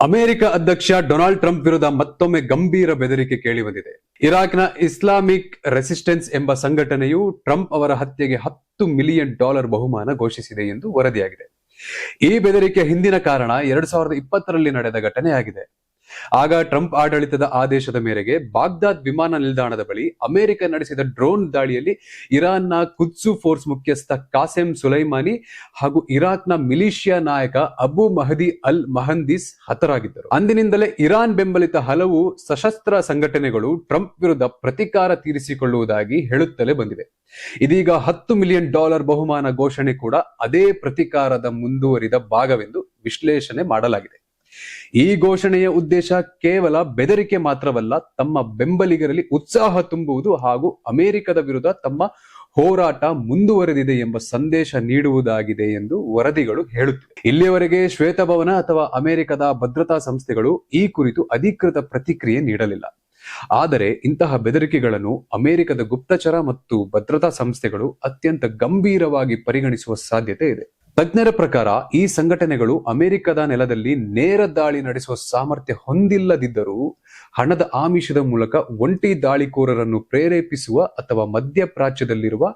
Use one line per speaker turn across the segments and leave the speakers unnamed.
America ಅಧ್ಯಕ್ಷ Donald Trump ವಿರುದ್ಧ ಮತ್ತೊಮ್ಮೆ ಗಂಭೀರ ಬೆದರಿಕೆ ಕೇಳಿಬಂದಿದೆ. ಇರಾಕ್ನ ಇಸ್ಲಾಮಿಕ್ ರೆಸಿಸ್ಟೆನ್ಸ್ ಎಂಬ ಸಂಘಟನೆಯು ಟ್ರಂಪ್ ಅವರ ಹತ್ಯೆಗೆ $10 ಮಿಲಿಯನ್ ಬಹುಮಾನ ಘೋಷಿಸಿದೆ ಎಂದು ವರದಿಯಾಗಿದೆ. ಈ ಬೆದರಿಕೆ ಹಿಂದಿನ ಕಾರಣ 2020ರಲ್ಲಿ ನಡೆದ ಘಟನೆಯಾಗಿದೆ. ಆಗ ಟ್ರಂಪ್ ಆಡಳಿತದ ಆದೇಶದ ಮೇರೆಗೆ ಬಾಗ್ದಾದ್ ವಿಮಾನ ನಿಲ್ದಾಣದ ಬಳಿ ಅಮೆರಿಕ ನಡೆಸಿದ ಡ್ರೋನ್ ದಾಳಿಯಲ್ಲಿ ಇರಾನ್ನ ಕುದ್ಸು ಫೋರ್ಸ್ ಮುಖ್ಯಸ್ಥ ಕಾಸೆಂ ಸುಲೈಮಾನಿ ಹಾಗೂ ಇರಾಕ್ನ ಮಿಲಿಷಿಯಾ ನಾಯಕ ಅಬು ಮಹದಿ ಅಲ್ ಮಹಂದಿಸ್ ಹತರಾಗಿದ್ದರು. ಅಂದಿನಿಂದಲೇ ಇರಾನ್ ಬೆಂಬಲಿತ ಹಲವು ಸಶಸ್ತ್ರ ಸಂಘಟನೆಗಳು ಟ್ರಂಪ್ ವಿರುದ್ಧ ಪ್ರತೀಕಾರ ತೀರಿಸಿಕೊಳ್ಳುವುದಾಗಿ ಹೇಳುತ್ತಲೇ ಬಂದಿವೆ. ಇದೀಗ $10 ಮಿಲಿಯನ್ ಬಹುಮಾನ ಘೋಷಣೆ ಕೂಡ ಅದೇ ಪ್ರತೀಕಾರದ ಮುಂದುವರಿದ ಭಾಗವೆಂದು ವಿಶ್ಲೇಷಣೆ ಮಾಡಲಾಗಿದೆ. ಈ ಘೋಷಣೆಯ ಉದ್ದೇಶ ಕೇವಲ ಬೆದರಿಕೆ ಮಾತ್ರವಲ್ಲ, ತಮ್ಮ ಬೆಂಬಲಿಗರಲ್ಲಿ ಉತ್ಸಾಹ ತುಂಬುವುದು ಹಾಗೂ ಅಮೆರಿಕದ ವಿರುದ್ಧ ತಮ್ಮ ಹೋರಾಟ ಮುಂದುವರೆದಿದೆ ಎಂಬ ಸಂದೇಶ ನೀಡುವುದಾಗಿದೆ ಎಂದು ವರದಿಗಳು ಹೇಳುತ್ತಿವೆ. ಇಲ್ಲಿಯವರೆಗೆ ಶ್ವೇತಭವನ ಅಥವಾ ಅಮೆರಿಕದ ಭದ್ರತಾ ಸಂಸ್ಥೆಗಳು ಈ ಕುರಿತು ಅಧಿಕೃತ ಪ್ರತಿಕ್ರಿಯೆ ನೀಡಲಿಲ್ಲ. ಆದರೆ ಇಂತಹ ಬೆದರಿಕೆಗಳನ್ನು ಅಮೆರಿಕದ ಗುಪ್ತಚರ ಮತ್ತು ಭದ್ರತಾ ಸಂಸ್ಥೆಗಳು ಅತ್ಯಂತ ಗಂಭೀರವಾಗಿ ಪರಿಗಣಿಸುವ ಸಾಧ್ಯತೆ ಇದೆ. ತಜ್ಞರ ಪ್ರಕಾರ ಈ ಸಂಘಟನೆಗಳು ಅಮೆರಿಕದ ನೆಲದಲ್ಲಿ ನೇರ ದಾಳಿ ನಡೆಸುವ ಸಾಮರ್ಥ್ಯ ಹೊಂದಿಲ್ಲದಿದ್ದರೂ ಹಣದ ಆಮಿಷದ ಮೂಲಕ ಒಂಟಿ ದಾಳಿಕೋರರನ್ನು ಪ್ರೇರೇಪಿಸುವ ಅಥವಾ ಮಧ್ಯಪ್ರಾಚ್ಯದಲ್ಲಿರುವ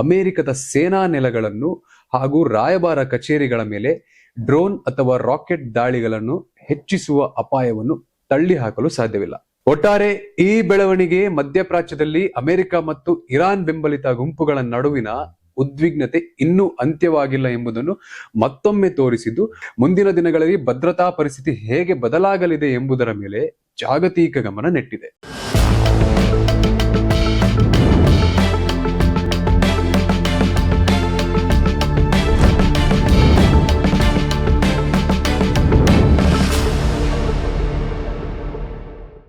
ಅಮೆರಿಕದ ಸೇನಾ ನೆಲೆಗಳನ್ನು ಹಾಗೂ ರಾಯಭಾರ ಕಚೇರಿಗಳ ಮೇಲೆ ಡ್ರೋನ್ ಅಥವಾ ರಾಕೆಟ್ ದಾಳಿಗಳನ್ನು ಹೆಚ್ಚಿಸುವ ಅಪಾಯವನ್ನು ತಳ್ಳಿಹಾಕಲು ಸಾಧ್ಯವಿಲ್ಲ. ಒಟ್ಟಾರೆ ಈ ಬೆಳವಣಿಗೆ ಮಧ್ಯಪ್ರಾಚ್ಯದಲ್ಲಿ ಅಮೆರಿಕ ಮತ್ತು ಇರಾನ್ ಬೆಂಬಲಿತ ಗುಂಪುಗಳ ನಡುವಿನ ಉದ್ವಿಗ್ನತೆ ಇನ್ನೂ ಅಂತ್ಯವಾಗಿಲ್ಲ ಎಂಬುದನ್ನು ಮತ್ತೊಮ್ಮೆ ತೋರಿಸಿದ್ದು, ಮುಂದಿನ ದಿನಗಳಲ್ಲಿ ಭದ್ರತಾ ಪರಿಸ್ಥಿತಿ ಹೇಗೆ ಬದಲಾಗಲಿದೆ ಎಂಬುದರ ಮೇಲೆ ಜಾಗತಿಕ ಗಮನ ನೆಟ್ಟಿದೆ.